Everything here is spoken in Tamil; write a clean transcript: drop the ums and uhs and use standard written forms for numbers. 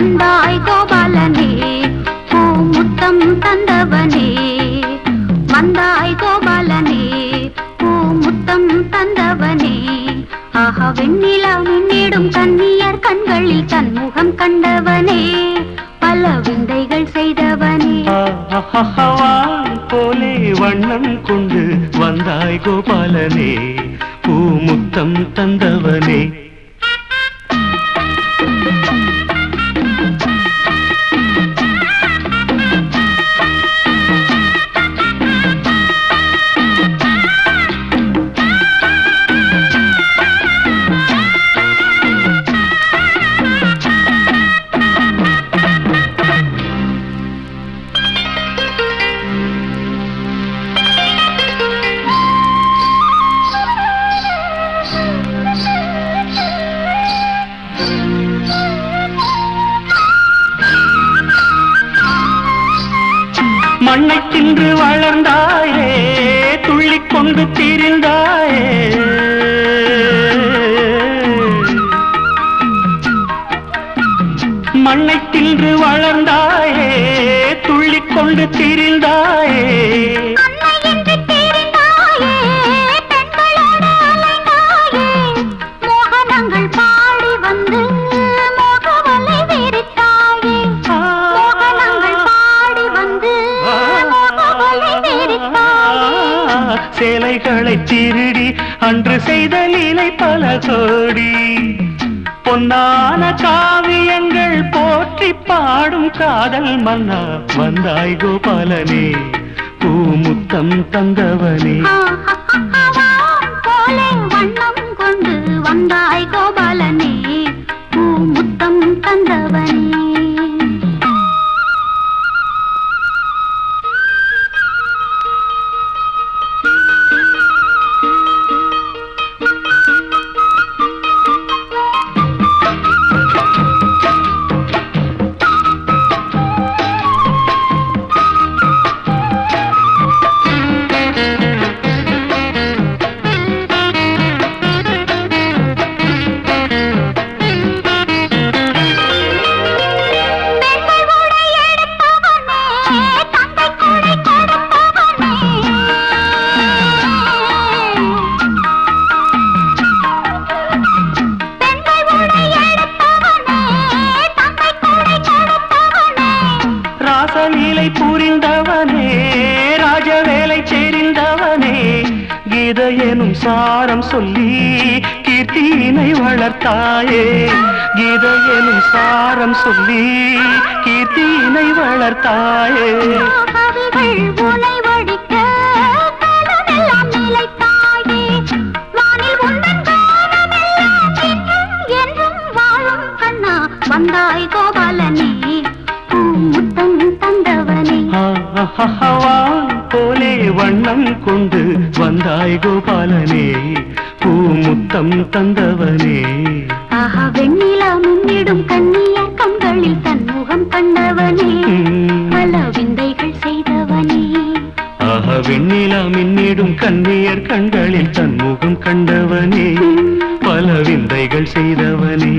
வந்தாய் கோபாலனே பூமுத்தம் தந்தவனே வந்தாய் கோபாலனே பூமுத்தம் தந்தவனே ஆஹா வெண்ணிலா மின்னிடும் கன்னியர் கண்களில் தன்முகம் கண்டவனே பல விந்தைகள் செய்தவனே போலே வண்ணம் கொண்டு வந்தாய் கோபாலனே பூமுத்தம் தந்தவனே மண்ணை தின்று வளர்ந்தாயே துள்ளிக்கொண்டு திரிந்தாயே மண்ணை தின்று வளர்ந்தாயே துள்ளிக்கொண்டு திரிந்தாயே சேலைகளை திருடி அன்று செய்த லீலை பல கோடி பொன்னான காவியங்கள் போற்றி பாடும் காதல் மன்னா வந்தாய் கோபாலனே பூமுத்தம் தந்தவனே வண்ணம் கொண்டு வந்தாய் கோபாலனே பூமுத்தம் தந்தவனே ராசலீலை புரிந்தவனே ராஜவேலை தெரிந்தவனே கீத எனும் சாரம் சொல்லி கீர்த்தியினை வளர்த்தாயே கீத எனும் சாரம் சொல்லி கீர்த்தியினை வளர்த்தாயே வந்தாய் கோபாலனே பூமுத்தம் தந்தவனே போலே வண்ணம் கொண்டு வந்தாய் கோபாலனே பூமுத்தம் தந்தவனே ஆஹா வெண்ணிலா முன்னிடும் கன்னியர் கண்களில் தன்முகம் கண்டவனே பல விந்தைகள் செய்தவனே ஆஹா வெண்ணிலா மின்னிடும் கன்னியர் கண்களில் தன்முகம் கண்டவனே பல விந்தைகள் செய்தவனே